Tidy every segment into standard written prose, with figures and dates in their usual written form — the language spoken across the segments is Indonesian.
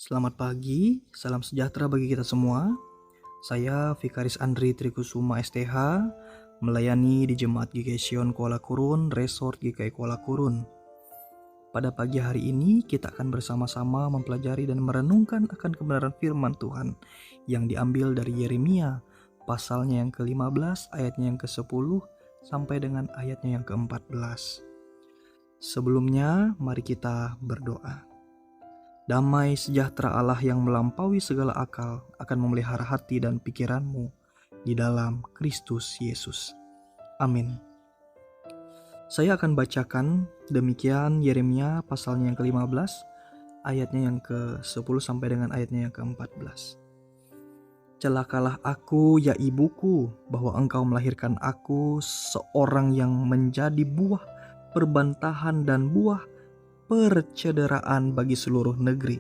Selamat pagi, salam sejahtera bagi kita semua. Saya Vikaris Andri Trikusuma STH, melayani di Jemaat GKI Sion Kuala Kurun, Resort GKI Kuala Kurun. Pada pagi hari ini kita akan bersama-sama mempelajari dan merenungkan akan kebenaran firman Tuhan yang diambil dari Yeremia, pasalnya yang ke-15, ayatnya yang ke-10, sampai dengan ayatnya yang ke-14. Sebelumnya, mari kita berdoa. Damai sejahtera Allah yang melampaui segala akal akan memelihara hati dan pikiranmu di dalam Kristus Yesus. Amin. Saya akan bacakan demikian Yeremia pasalnya yang ke-15, ayatnya yang ke-10 sampai dengan ayatnya yang ke-14. Celakalah aku ya ibuku, bahwa engkau melahirkan aku seorang yang menjadi buah perbantahan dan buah percederaan bagi seluruh negeri.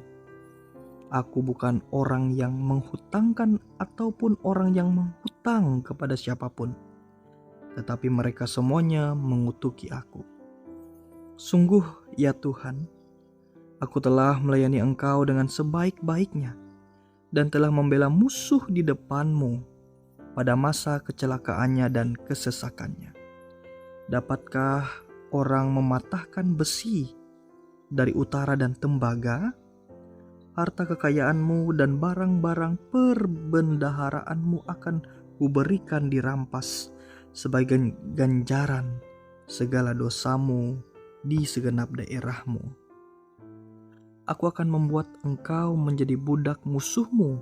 Aku bukan orang yang menghutangkan ataupun orang yang menghutang kepada siapapun, tetapi mereka semuanya mengutuki aku. Sungguh ya Tuhan, aku telah melayani Engkau dengan sebaik-baiknya dan telah membela musuh di depanmu pada masa kecelakaannya dan kesesakannya. Dapatkah orang mematahkan besi dari utara dan tembaga? Harta kekayaanmu dan barang-barang perbendaharaanmu akan kuberikan dirampas sebagai ganjaran segala dosamu di segenap daerahmu. Aku akan membuat engkau menjadi budak musuhmu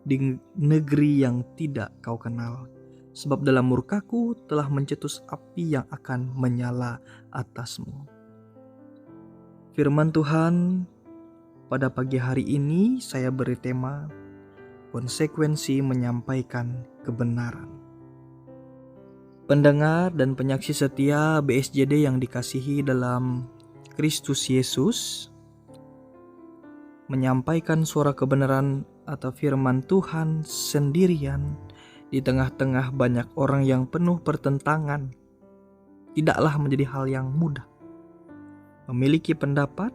di negeri yang tidak kau kenal, sebab dalam murkaku telah mencetus api yang akan menyala atasmu. Firman Tuhan pada pagi hari ini saya beri tema konsekuensi menyampaikan kebenaran. Pendengar dan penyaksi setia BSJD yang dikasihi dalam Kristus Yesus, menyampaikan suara kebenaran atau firman Tuhan sendirian di tengah-tengah banyak orang yang penuh pertentangan tidaklah menjadi hal yang mudah. Memiliki pendapat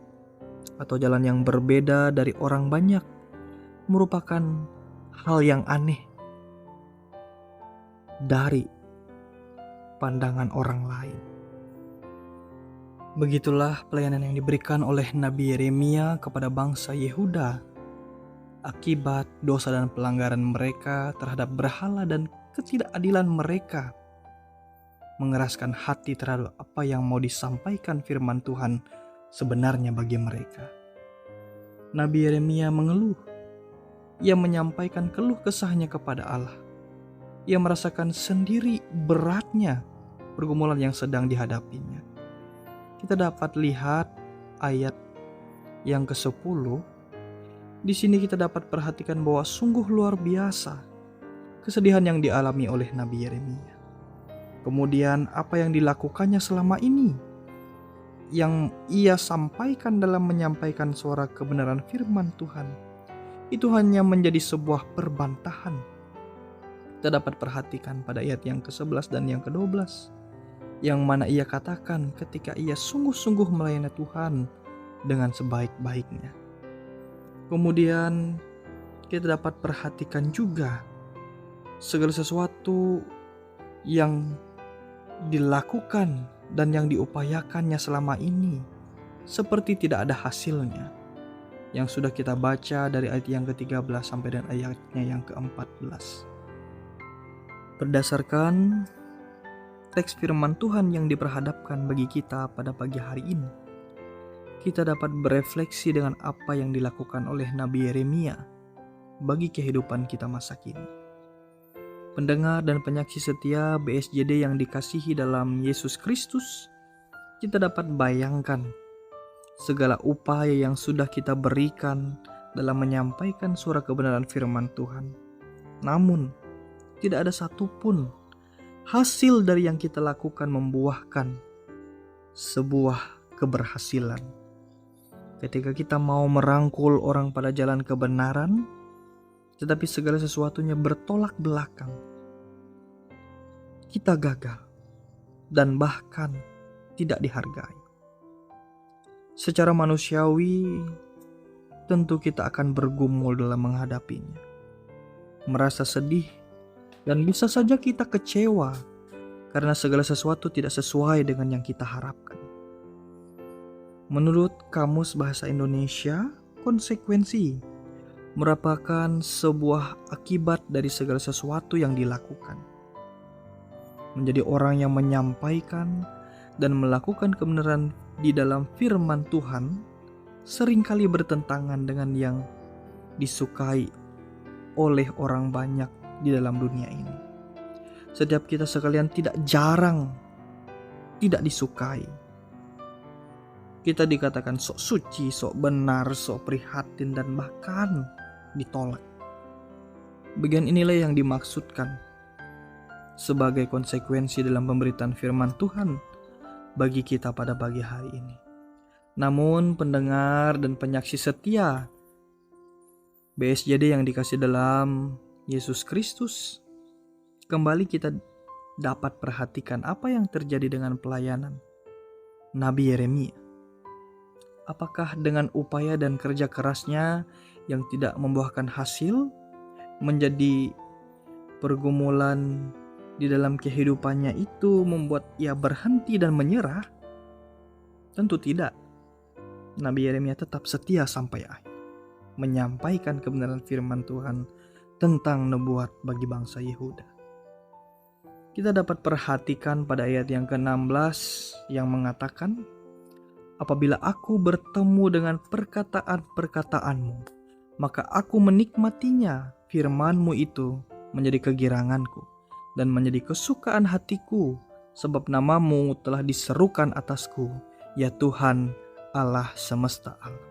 atau jalan yang berbeda dari orang banyak merupakan hal yang aneh dari pandangan orang lain. Begitulah pelayanan yang diberikan oleh Nabi Yeremia kepada bangsa Yehuda akibat dosa dan pelanggaran mereka terhadap berhala dan ketidakadilan mereka, mengeraskan hati terhadap apa yang mau disampaikan firman Tuhan sebenarnya bagi mereka. Nabi Yeremia mengeluh. Ia menyampaikan keluh kesahnya kepada Allah. Ia merasakan sendiri beratnya pergumulan yang sedang dihadapinya. Kita dapat lihat ayat yang ke-10. Di sini kita dapat perhatikan bahwa sungguh luar biasa kesedihan yang dialami oleh Nabi Yeremia. Kemudian apa yang dilakukannya selama ini, yang ia sampaikan dalam menyampaikan suara kebenaran firman Tuhan, itu hanya menjadi sebuah perbantahan. Kita dapat perhatikan pada ayat yang ke-11 dan yang ke-12, yang mana ia katakan ketika ia sungguh-sungguh melayani Tuhan dengan sebaik-baiknya. Kemudian kita dapat perhatikan juga segala sesuatu yang dilakukan dan yang diupayakannya selama ini seperti tidak ada hasilnya, yang sudah kita baca dari ayat yang ke-13 sampai dan ayatnya yang ke-14. Berdasarkan teks firman Tuhan yang diperhadapkan bagi kita pada pagi hari ini, kita dapat berefleksi dengan apa yang dilakukan oleh Nabi Yeremia bagi kehidupan kita masa kini. Pendengar dan penyaksi setia BSJD yang dikasihi dalam Yesus Kristus, kita dapat bayangkan segala upaya yang sudah kita berikan dalam menyampaikan suara kebenaran firman Tuhan. Namun, tidak ada satupun hasil dari yang kita lakukan membuahkan sebuah keberhasilan. Ketika kita mau merangkul orang pada jalan kebenaran, tetapi segala sesuatunya bertolak belakang, kita gagal dan bahkan tidak dihargai. Secara manusiawi, tentu kita akan bergumul dalam menghadapinya, merasa sedih, dan bisa saja kita kecewa karena segala sesuatu tidak sesuai dengan yang kita harapkan. Menurut Kamus Bahasa Indonesia, konsekuensi merupakan sebuah akibat dari segala sesuatu yang dilakukan. Menjadi orang yang menyampaikan dan melakukan kebenaran di dalam firman Tuhan seringkali bertentangan dengan yang disukai oleh orang banyak di dalam dunia ini. Setiap kita sekalian tidak disukai. Kita dikatakan sok suci, sok benar, sok prihatin, dan bahkan ditolak. Bagian inilah yang dimaksudkan sebagai konsekuensi dalam pemberitaan firman Tuhan bagi kita pada pagi hari ini. Namun pendengar dan penyaksi setia BSJD yang dikasih dalam Yesus Kristus, kembali kita dapat perhatikan apa yang terjadi dengan pelayanan Nabi Yeremia. Apakah dengan upaya dan kerja kerasnya yang tidak membuahkan hasil menjadi pergumulan di dalam kehidupannya itu membuat ia berhenti dan menyerah? Tentu tidak. Nabi Yeremia tetap setia sampai akhir, menyampaikan kebenaran firman Tuhan tentang nubuat bagi bangsa Yehuda. Kita dapat perhatikan pada ayat yang ke-16 yang mengatakan, apabila aku bertemu dengan perkataan-perkataanmu, maka aku menikmatinya. Firman-Mu itu menjadi kegiranganku dan menjadi kesukaan hatiku, sebab nama-Mu telah diserukan atasku, ya Tuhan Allah semesta alam.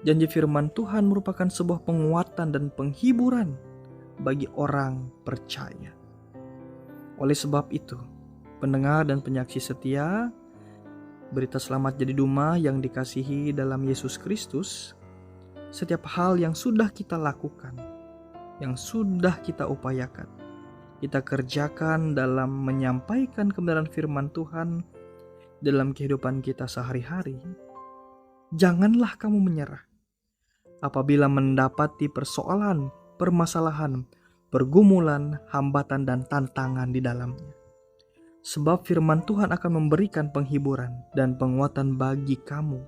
Janji firman Tuhan merupakan sebuah penguatan dan penghiburan bagi orang percaya. Oleh sebab itu, pendengar dan penyaksi setia, berita selamat jadi Duma yang dikasihi dalam Yesus Kristus, setiap hal yang sudah kita lakukan, yang sudah kita upayakan, kita kerjakan dalam menyampaikan kebenaran firman Tuhan dalam kehidupan kita sehari-hari, janganlah kamu menyerah. Apabila mendapati persoalan, permasalahan, pergumulan, hambatan, dan tantangan di dalamnya. Sebab firman Tuhan akan memberikan penghiburan dan penguatan bagi kamu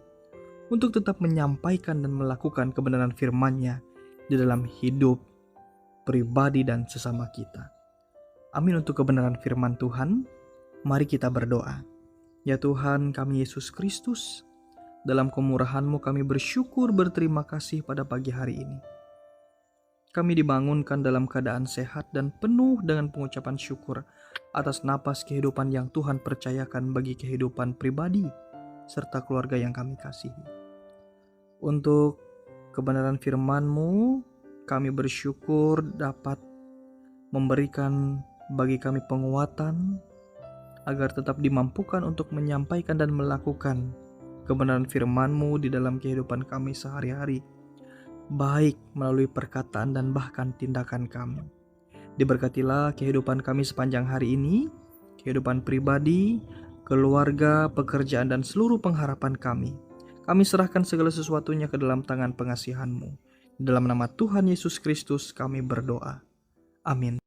untuk tetap menyampaikan dan melakukan kebenaran firman-Nya di dalam hidup pribadi dan sesama kita. Amin untuk kebenaran firman Tuhan. Mari kita berdoa. Ya Tuhan kami Yesus Kristus, dalam kemurahan-Mu kami bersyukur berterima kasih pada pagi hari ini. Kami dibangunkan dalam keadaan sehat dan penuh dengan pengucapan syukur atas napas kehidupan yang Tuhan percayakan bagi kehidupan pribadi serta keluarga yang kami kasihi. Untuk kebenaran firman-Mu, kami bersyukur dapat memberikan bagi kami penguatan agar tetap dimampukan untuk menyampaikan dan melakukan kebenaran firman-Mu di dalam kehidupan kami sehari-hari, baik melalui perkataan dan bahkan tindakan kami. Diberkatilah kehidupan kami sepanjang hari ini, kehidupan pribadi, keluarga, pekerjaan, dan seluruh pengharapan kami. Kami serahkan segala sesuatunya ke dalam tangan pengasihan-Mu. Dalam nama Tuhan Yesus Kristus kami berdoa. Amin.